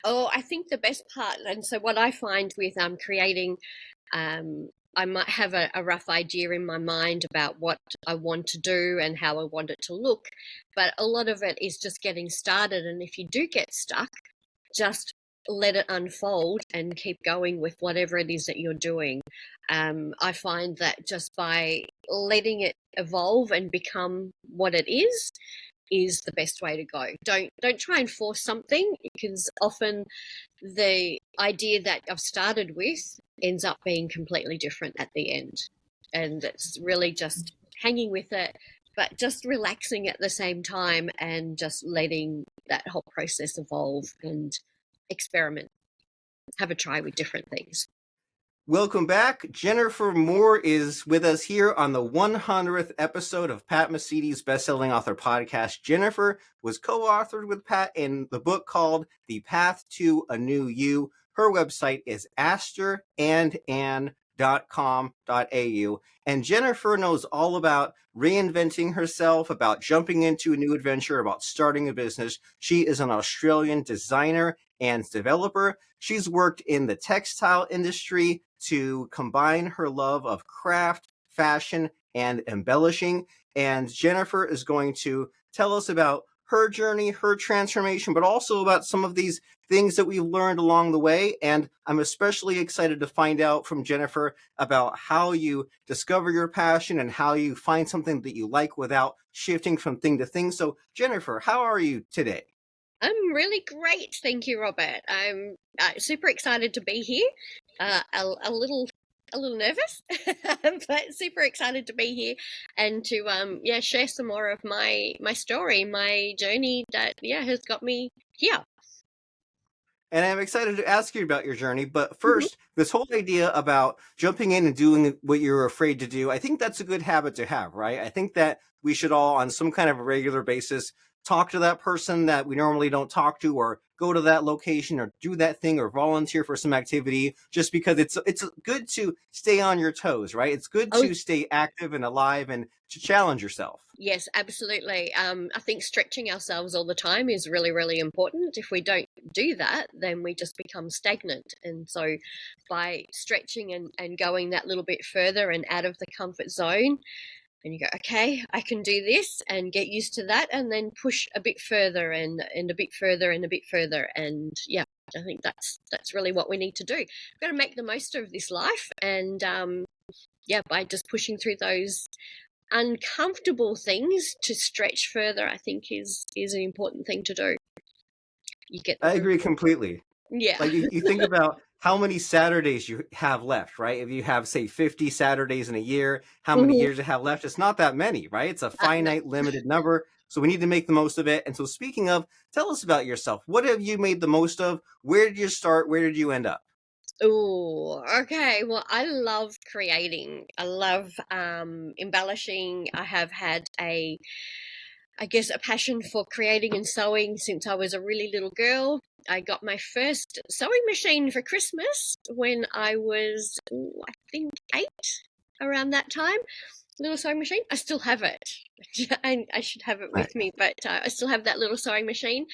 Oh, I think the best part, and so what I find with creating, I might have a rough idea in my mind about what I want to do and how I want it to look, but a lot of it is just getting started. And if you do get stuck, just let it unfold and keep going with whatever it is that you're doing. I find that just by letting it evolve and become what it is the best way to go. Don't try and force something, because often the idea that I've started with ends up being completely different at the end. And it's really just hanging with it, but just relaxing at the same time and just letting that whole process evolve and experiment, have a try with different things. Welcome back. Jennifer Moore is with us here on the 100th episode of Pat Mesiti's best-selling author podcast. Jennifer was co-authored with Pat in the book called The Path to a New You. Her website is asteranne.com.au. And Jennifer knows all about reinventing herself, about jumping into a new adventure, about starting a business. She is an Australian designer and developer. She's worked in the textile industry to combine her love of craft, fashion, and embellishing. And Jennifer is going to tell us about her journey, her transformation, but also about some of these things that we've learned along the way. And I'm especially excited to find out from Jennifer about how you discover your passion and how you find something that you like without shifting from thing to thing. So Jennifer, how are you today? I'm really great, thank you, Robert. I'm super excited to be here. A little nervous, but super excited to be here and to share some more of my story, my journey that has got me here. And I'm excited to ask you about your journey. But Mhm. first, this whole idea about jumping in and doing what you're afraid to do, I think that's a good habit to have, right? I think that we should all, on some kind of a regular basis, talk to that person that we normally don't talk to, or go to that location, or do that thing, or volunteer for some activity, just because it's good to stay on your toes, right? It's good Oh, to stay active and alive and to challenge yourself. yes, absolutely. I think stretching ourselves all the time is really, really important. If we don't do that, then we just become stagnant. And so by stretching and going that little bit further and out of the comfort zone, and you go, okay, I can do this, and get used to that, and then push a bit further and a bit further and a bit further. And yeah, I think that's really what we need to do. We've got to make the most of this life. And by just pushing through those uncomfortable things to stretch further, I think is an important thing to do. You get the I agree completely. yeah. Like you think about how many Saturdays you have left, right? If you have, say, 50 Saturdays in a year, how many Mhm. years you have left? It's not that many, right? It's a No. finite, limited number. So we need to make the most of it. And so speaking of, tell us about yourself. What have you made the most of? Where did you start? Where did you end up? Oh, okay. Well, I love creating. I love embellishing. I have had I guess, a passion for creating and sewing since I was a really little girl. I got my first sewing machine for Christmas when I was, I think, 8, around that time. Little sewing machine. I still have it. I should have it Right. with me, but I still have that little sewing machine.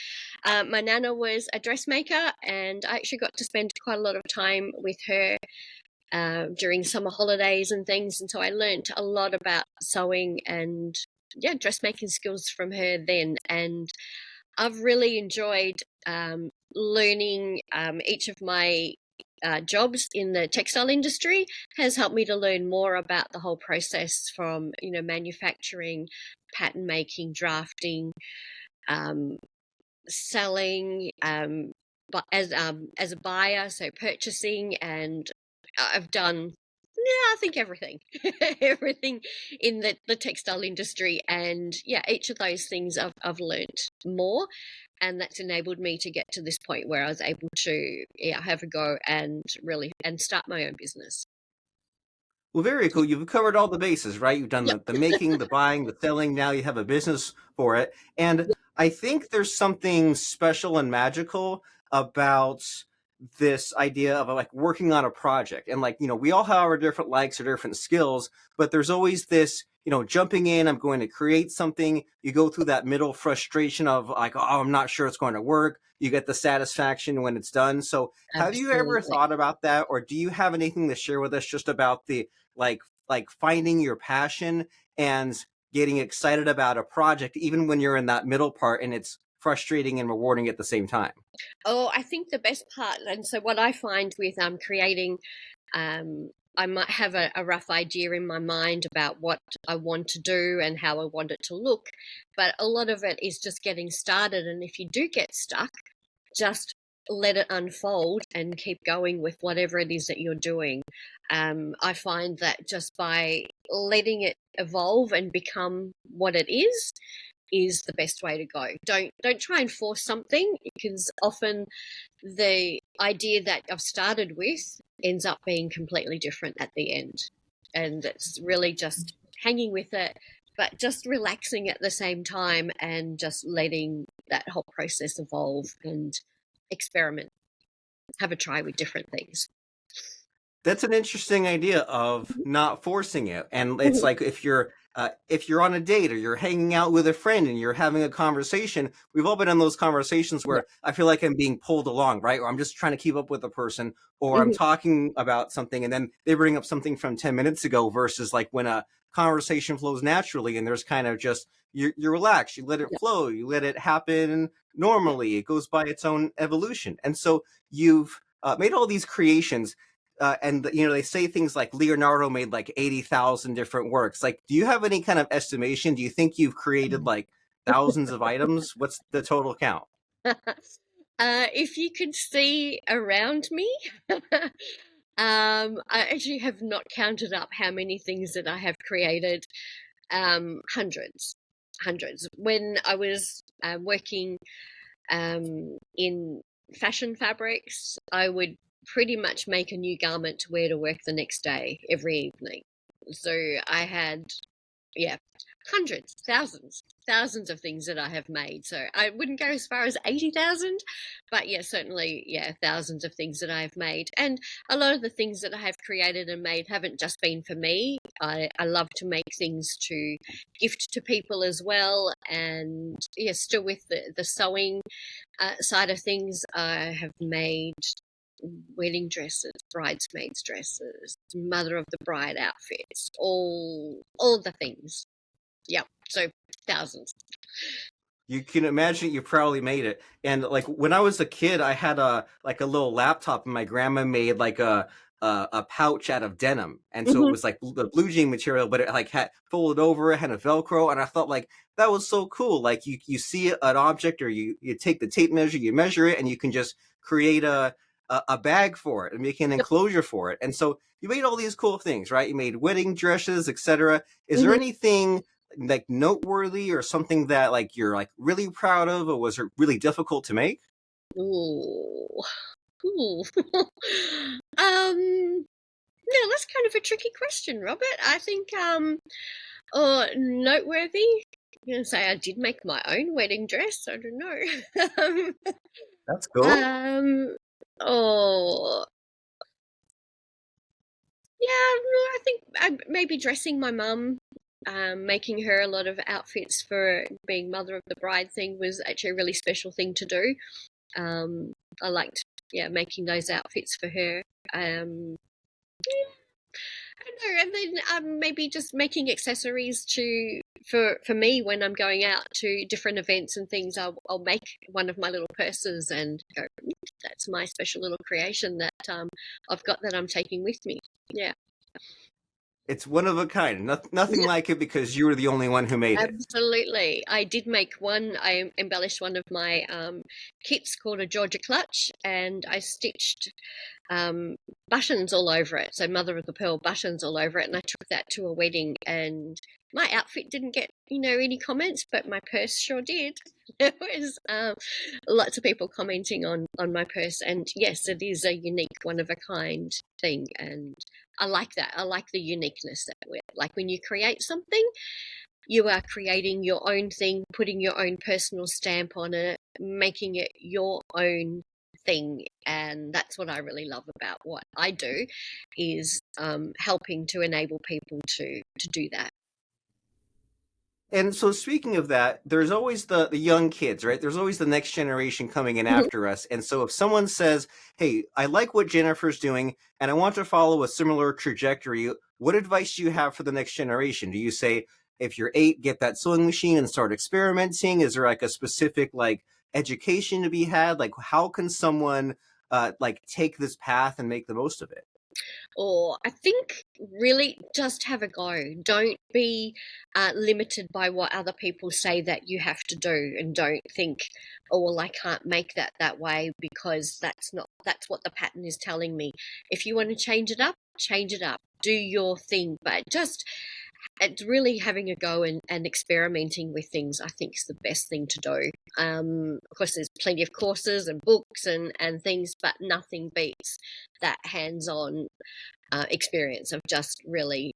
My nana was a dressmaker, and I actually got to spend quite a lot of time with her during summer holidays and things. And so I learnt a lot about sewing and dressmaking skills from her then. And I've really enjoyed learning. Each of my jobs in the textile industry has helped me to learn more about the whole process, from manufacturing, pattern making, drafting, um, selling, but as a buyer, so purchasing, and I've done, I think everything, everything in the textile industry. And yeah, each of those things I've learnt more, and that's enabled me to get to this point where I was able to have a go and really and start my own business. Well, very cool. You've covered all the bases, right? You've done Yep. the making, the buying, the selling. Now you have a business for it. And I think there's something special and magical about this idea of like working on a project, and like, we all have our different likes or different skills, but there's always this, jumping in, I'm going to create something. You go through that middle frustration of like, oh, I'm not sure it's going to work. You get the satisfaction when it's done. So have you ever Absolutely. thought about that, or do you have anything to share with us just about the like finding your passion and getting excited about a project even when you're in that middle part and it's frustrating and rewarding at the same time? Oh, I think the best part, and so what I find with creating, I might have a rough idea in my mind about what I want to do and how I want it to look, but a lot of it is just getting started. And if you do get stuck, just let it unfold and keep going with whatever it is that you're doing. I find that just by letting it evolve and become what it is the best way to go. Don't try and force something, because often the idea that I've started with ends up being completely different at the end. And it's really just hanging with it, but just relaxing at the same time and just letting that whole process evolve and experiment, have a try with different things. That's an interesting idea of not forcing it. And it's like if you're on a date or you're hanging out with a friend and you're having a conversation, we've all been in those conversations Yeah. where I feel like I'm being pulled along, right? Or I'm just trying to keep up with the person, or I'm Mhm. talking about something and then they bring up something from 10 minutes ago, versus like when a conversation flows naturally and there's kind of just you relax, you let it Yeah. flow, you let it happen normally, it goes by its own evolution. And so you've made all these creations, and they say things like Leonardo made like 80,000 different works. Like, do you have any kind of estimation? Do you think you've created like thousands of items? What's the total count? If you could see around me, I actually have not counted up how many things that I have created. Hundreds, hundreds. When I was working in fashion fabrics, I would pretty much make a new garment to wear to work the next day every evening. So I had, yeah, hundreds, thousands of things that I have made. So I wouldn't go as far as 80,000, but yeah, certainly, yeah, thousands of things that I have made. And a lot of the things that I have created and made haven't just been for me. I love to make things to gift to people as well. And yeah, still with the sewing side of things, I have made wedding dresses, bridesmaids dresses, mother of the bride outfits, all the things. Yep. So thousands. You can imagine you probably made it. And like when I was a kid, I had a like a little laptop, and my grandma made like a pouch out of denim, and so it Mm-hmm. was like the blue jean material, but it like had folded over, it had a Velcro, and I thought like that was so cool. Like you see an object, or you take the tape measure, you measure it, and you can just create a bag for it and make an Yep. enclosure for it. And so you made all these cool things, right? You made wedding dresses, etc. Is there Mm-hmm. anything like noteworthy or something that like you're like really proud of, or was it really difficult to make? Ooh. Ooh. No, that's kind of a tricky question, Robert. I think noteworthy. I'm gonna say I did make my own wedding dress. I don't know. That's cool. um oh yeah, no, I think maybe dressing my mum, making her a lot of outfits for being mother of the bride thing was actually a really special thing to do. Um, I liked, yeah, making those outfits for her. I don't know, and then maybe just making accessories for me when I'm going out to different events and things. I'll make one of my little purses and go, that's my special little creation that I've got that I'm taking with me. Yeah. It's one of a kind. Nothing like it because you were the only one who made it. Absolutely. I did make one. I embellished one of my kits called a Georgia clutch, and I stitched buttons all over it. So mother of the pearl buttons all over it. And I took that to a wedding, and my outfit didn't get, any comments, but my purse sure did. There was lots of people commenting on my purse. And yes, it is a unique, one of a kind thing. And I like that. I like the uniqueness that we're like when you create something, you are creating your own thing, putting your own personal stamp on it, making it your own thing. And that's what I really love about what I do, is helping to enable people to do that. And so, speaking of that, there's always the young kids, right? There's always the next generation coming in after us. And so, if someone says, "Hey, I like what Jennifer's doing, and I want to follow a similar trajectory," what advice do you have for the next generation? Do you say, if you're 8, get that sewing machine and start experimenting? Is there like a specific like education to be had? Like, how can someone like take this path and make the most of it? Or I think really just have a go. Don't be limited by what other people say that you have to do, and don't think, oh well, I can't make that way because that's what the pattern is telling me. If you want to change it up, change it up. Do your thing, but just it's really having a go and experimenting with things, I think, is the best thing to do. Of course, there's plenty of courses and books and things, but nothing beats that hands-on experience of just really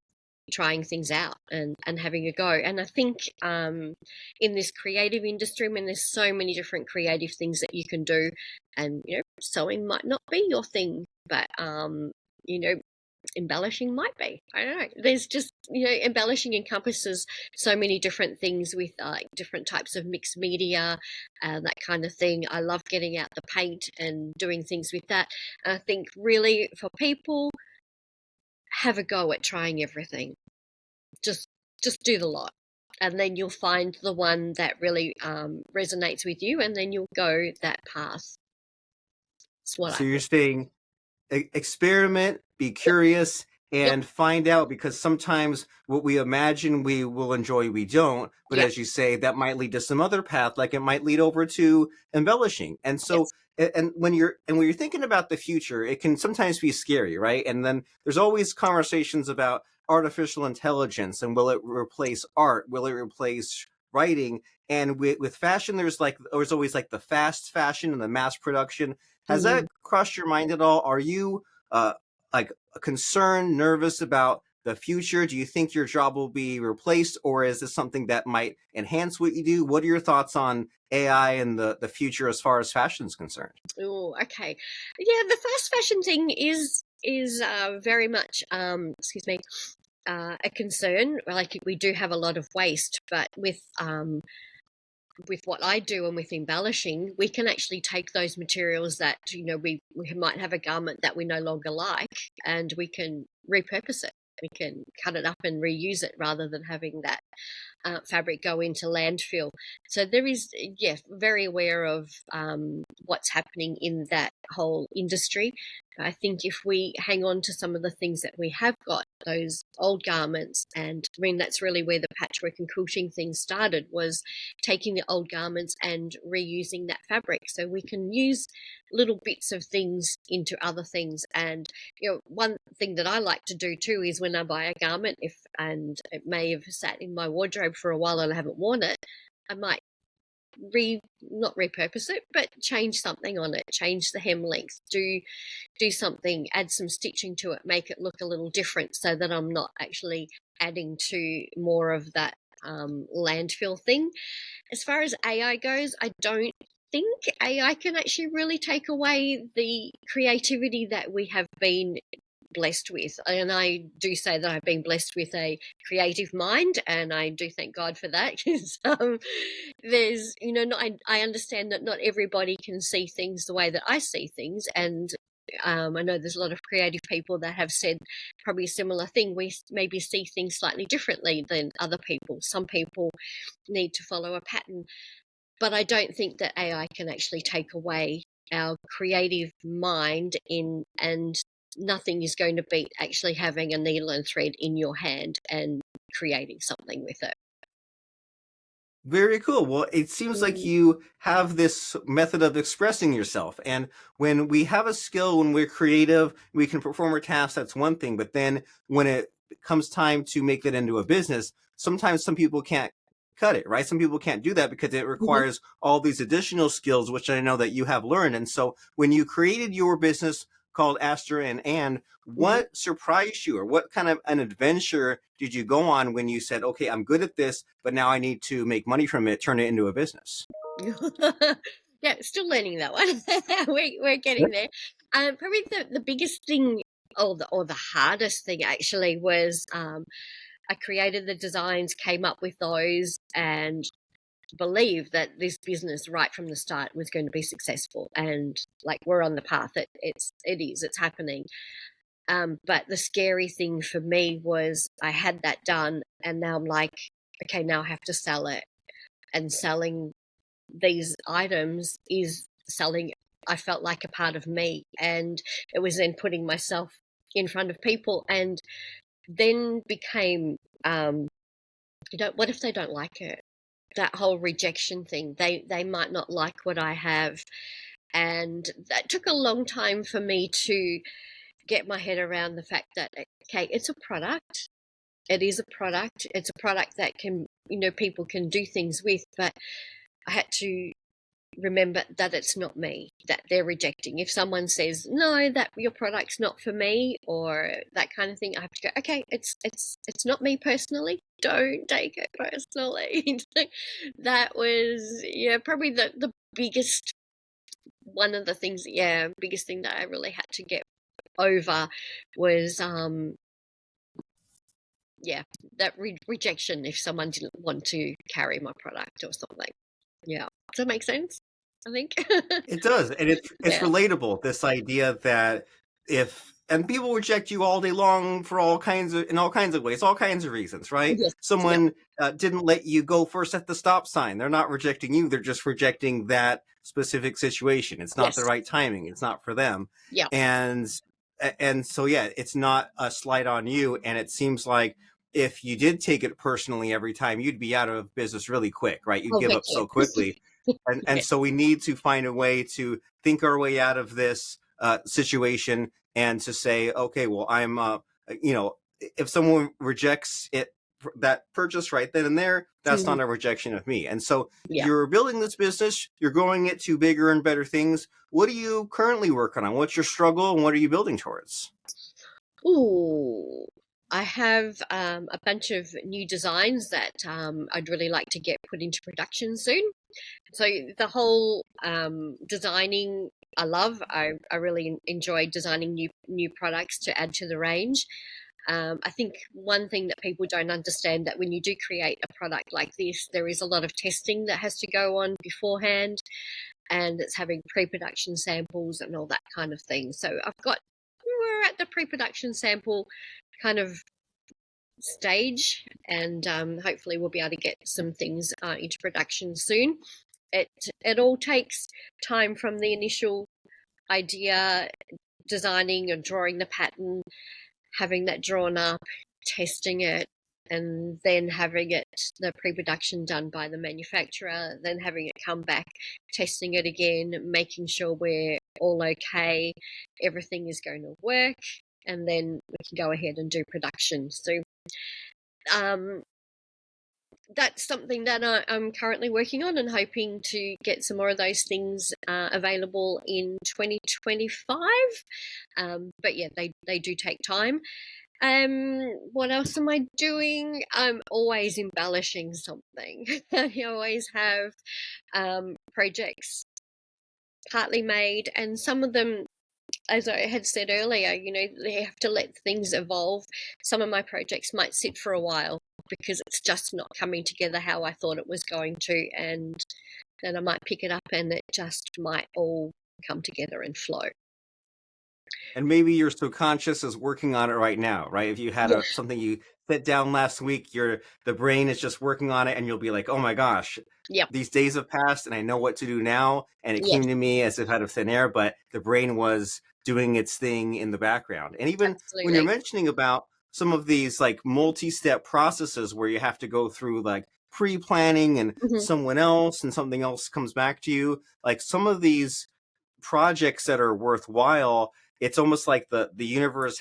trying things out and having a go. And I think in this creative industry, when there's so many different creative things that you can do, and sewing might not be your thing, but embellishing might be. I don't know. There's just, embellishing encompasses so many different things with different types of mixed media, that kind of thing. I love getting out the paint and doing things with that. And I think really for people, have a go at trying everything. Just do the lot. And then you'll find the one that really resonates with you, and then you'll go that path. That's what So I you're think. saying experiment, be curious, Yep. and find out, because sometimes what we imagine we will enjoy, we don't. But Yep. as you say, that might lead to some other path, like it might lead over to embellishing. And so, Yes. and when you're thinking about the future, it can sometimes be scary, right? And then there's always conversations about artificial intelligence and will it replace art? Will it replace writing? And with fashion, there's always like the fast fashion and the mass production. Has Mm. that crossed your mind at all? Are you like concerned, nervous about the future? Do you think your job will be replaced, or is this something that might enhance what you do? What are your thoughts on AI and the future as far as fashion is concerned? Oh, okay. Yeah, the fast fashion thing is very much excuse me, a concern. Like, we do have a lot of waste, but with what I do and with embellishing, we can actually take those materials that we might have a garment that we no longer like, and we can repurpose it. We can cut it up and reuse it rather than having that fabric go into landfill. So there is, yeah, very aware of what's happening in that whole industry. I think if we hang on to some of the things that we have got, those old garments, and I mean, that's really where the patchwork and quilting thing started, was taking the old garments and reusing that fabric. So we can use little bits of things into other things. And one thing that I like to do too is, when I buy a garment, and it may have sat in my wardrobe for a while and I haven't worn it, I might not repurpose it, but change something on it, change the hem length, do something, add some stitching to it, make it look a little different, so that I'm not actually adding to more of that landfill thing. As far as AI goes, I don't think AI can actually really take away the creativity that we have been blessed with. And I do say that I've been blessed with a creative mind, and I do thank God for that, because there's, I understand that not everybody can see things the way that I see things. And I know there's a lot of creative people that have said probably a similar thing. We maybe see things slightly differently than other people. Some people need to follow a pattern, but I don't think that AI can actually take away our creative mind and nothing is going to beat actually having a needle and thread in your hand and creating something with it. Very cool. Well, it seems like Mm. you have this method of expressing yourself. And when we have a skill, when we're creative, we can perform a task, that's one thing. But then when it comes time to make that into a business, sometimes some people can't cut it, right? Some people can't do that because it Mhm. requires all these additional skills, which I know that you have learned. And so when you created your business called Aster and Anne, Mhm. what surprised you, or what kind of an adventure did you go on when you said, okay, I'm good at this, but now I need to make money from it, turn it into a business? Yeah, still learning that one. We're getting there. Probably the biggest thing, or the hardest thing actually, was I created the designs, came up with those, and believed that this business right from the start was going to be successful, and like we're on the path. It's happening. But the scary thing for me was I had that done, and now I'm like, okay, now I have to sell it, and selling these items is selling. I felt like a part of me, and it was then putting myself in front of people, and then became, what if they don't like it? That whole rejection thing. They might not like what I have, and that took a long time for me to get my head around the fact that, okay, it's a product. It is a product. It's a product that can, people can do things with, but I had to remember that it's not me that they're rejecting. If someone says, no, that your product's not for me, or that kind of thing, I have to go, okay, it's not me personally. Don't take it personally. That was, probably the biggest, one of the things, biggest thing that I really had to get over was, that rejection if someone didn't want to carry my product or something. Yeah. Does that make sense? I think. It does, and it's Yeah. relatable. This idea that and people reject you all day long for all kinds of ways, all kinds of reasons, right? Yes. Someone didn't let you go first at the stop sign. They're not rejecting you. They're just rejecting that specific situation. It's not the right timing. It's not for them. Yeah. And so it's not a slight on you. And it seems like if you did take it personally every time, you'd be out of business really quick, right? You'd give up so quickly. And so we need to find a way to think our way out of this situation, and to say, okay, well, I'm, if someone rejects that purchase right then and there, that's not a rejection of me. And so you're building this business, you're growing it to bigger and better things. What are you currently working on? What's your struggle, and what are you building towards? Ooh. I have a bunch of new designs that I'd really like to get put into production soon. So the whole designing, I love. I really enjoy designing new products to add to the range. I think one thing that people don't understand, that when you do create a product like this, there is a lot of testing that has to go on beforehand, and it's having pre-production samples and all that kind of thing. So we're at the pre-production sample kind of stage, and hopefully we'll be able to get some things into production soon. It all takes time from the initial idea, designing and drawing the pattern, having that drawn up, testing it, and then having the pre-production done by the manufacturer, then having it come back, testing it again, making sure we're all okay, everything is going to work, and then we can go ahead and do production. So that's something that I'm currently working on, and hoping to get some more of those things available in 2025. But yeah, they do take time. What else am I doing? I'm always embellishing something. I always have projects partly made, and some of them, as I had said earlier, they have to let things evolve. Some of my projects might sit for a while because it's just not coming together how I thought it was going to, and then I might pick it up and it just might all come together and flow. And maybe your subconscious is working on it right now, right? If you had something you set down last week, the brain is just working on it, and you'll be like, oh my gosh, these days have passed and I know what to do now. And it came to me as if out of thin air, but the brain was doing its thing in the background. And even when you're mentioning about some of these like multi-step processes where you have to go through like pre-planning and someone else and something else comes back to you, like some of these projects that are worthwhile, it's almost like the universe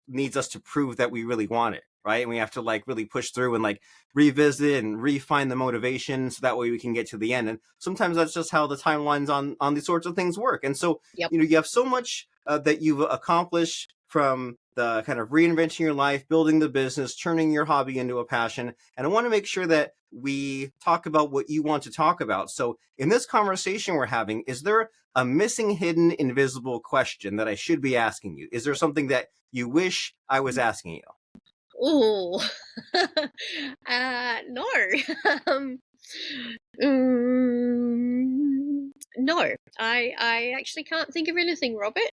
needs us to prove that we really want it, right? And we have to like really push through and like revisit and refine the motivation, so that way we can get to the end. And sometimes that's just how the timelines on these sorts of things work. And so you have so much that you've accomplished, from the kind of reinventing your life, building the business, turning your hobby into a passion. And I want to make sure that we talk about what you want to talk about. So in this conversation we're having, is there a missing, hidden, invisible question that I should be asking you? Is there something that you wish I was asking you? Oh, no. um, no, I actually can't think of anything, Robert.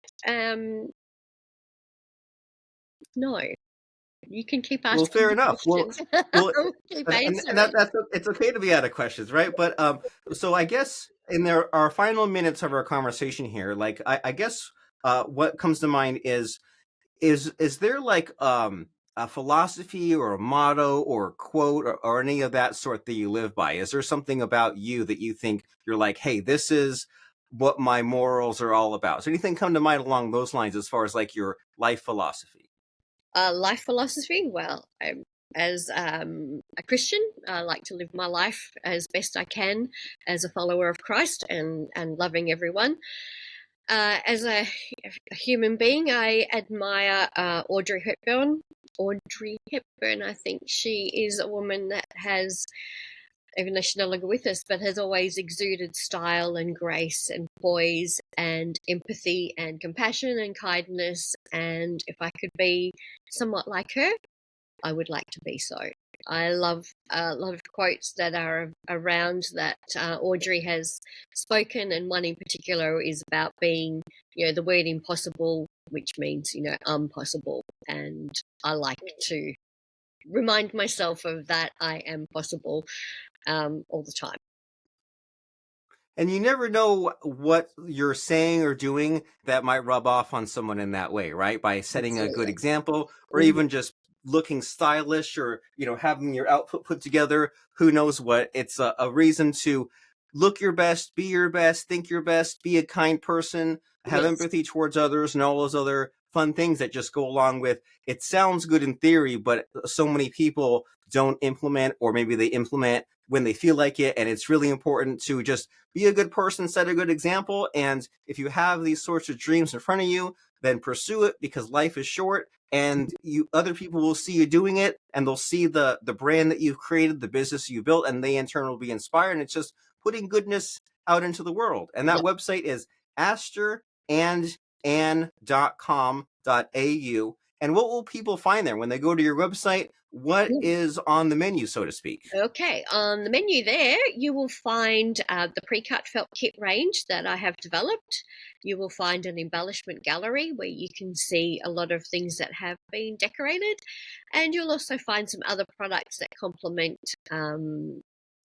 No, you can keep Well, asking fair the enough. questions. Well, I'll keep and answering. it's okay to be out of questions, right? But so I guess in our final minutes of our conversation here, like I guess what comes to mind is there like a philosophy or a motto or a quote or any of that sort that you live by? Is there something about you that you think you're like, hey, this is what my morals are all about? So anything come to mind along those lines as far as like your life philosophy? Life philosophy. Well, as a Christian, I like to live my life as best I can as a follower of Christ and loving everyone. As a human being, I admire Audrey Hepburn. Audrey Hepburn, I think she is a woman that has, even though she's no longer with us, but has always exuded style and grace and poise and empathy and compassion and kindness. And if I could be somewhat like her, I would like to be so. I love a lot of quotes that are around that Audrey has spoken, and one in particular is about being, the word impossible, which means, impossible. And I like to remind myself of that I am possible all the time. And you never know what you're saying or doing that might rub off on someone in that way, right? By setting a good Absolutely. example or Mhm. even just looking stylish or, having your outfit put together. Who knows what? It's a reason to look your best, be your best, think your best, be a kind person, have Yes. empathy towards others, and all those other fun things that just go along with it. Sounds good in theory, but so many people don't implement, or maybe they implement when they feel like it. And it's really important to just be a good person, set a good example. And if you have these sorts of dreams in front of you, then pursue it, because life is short, and other people will see you doing it, and they'll see the brand that you've created, the business you built, and they in turn will be inspired. And it's just putting goodness out into the world. And that Yep. website is asteranne.com.au. And what will people find there when they go to your website? What is on the menu, so to speak? Okay, on the menu there, you will find the pre-cut felt kit range that I have developed. You will find an embellishment gallery where you can see a lot of things that have been decorated. And you'll also find some other products that complement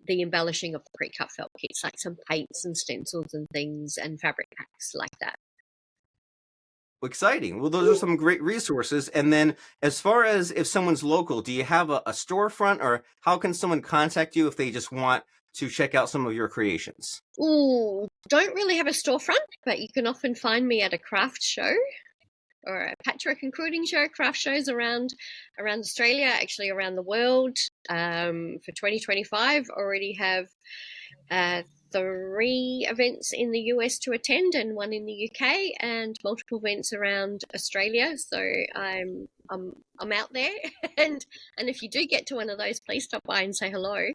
the embellishing of the pre-cut felt kits, like some paints and stencils and things and fabric packs like that. Exciting. Well, those are some great resources. And then, as far as if someone's local, do you have a storefront, or how can someone contact you if they just want to check out some of your creations? Ooh, don't really have a storefront, but you can often find me at a craft show or a patchwork and quilting show, craft shows around Australia, actually around the world. For 2025, already have 3 events in the US to attend, and 1 in the UK, and multiple events around Australia. So I'm out there, and if you do get to one of those, please stop by and say hello.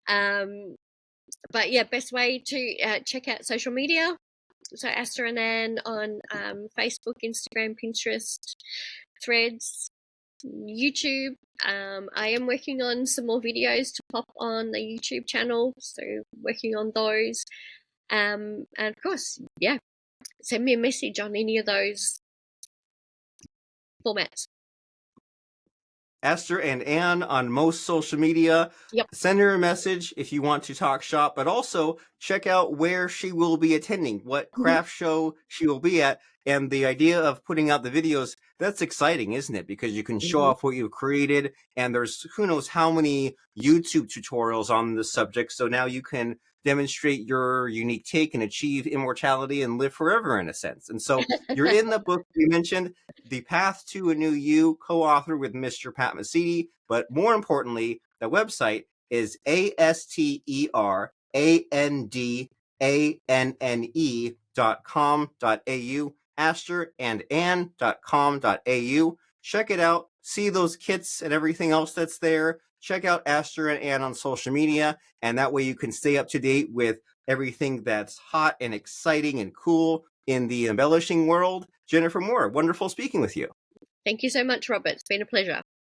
But yeah, best way to check out social media. So Aster Anne on Facebook, Instagram, Pinterest, Threads, YouTube. I am working on some more videos to pop on the YouTube channel, so working on those. And of course, yeah, send me a message on any of those formats. Aster and Anne on most social media. Yep. Send her a message if you want to talk shop, but also check out where she will be attending, what craft show she will be at. And the idea of putting out the videos, that's exciting, isn't it? Because you can show off what you've created, and there's who knows how many YouTube tutorials on the subject. So now you can demonstrate your unique take and achieve immortality and live forever, in a sense. And so you're in the book we mentioned, The Path to a New You, co-authored with Mr. Pat Mesiti. But more importantly, the website is asterandanne.com.au, asterandanne.com.au. check it out. See those kits and everything else that's there. Check out Aster and Anne on social media, and that way you can stay up to date with everything that's hot and exciting and cool in the embellishing world. Jennifer Moore, wonderful speaking with you. Thank you so much, Robert. It's been a pleasure.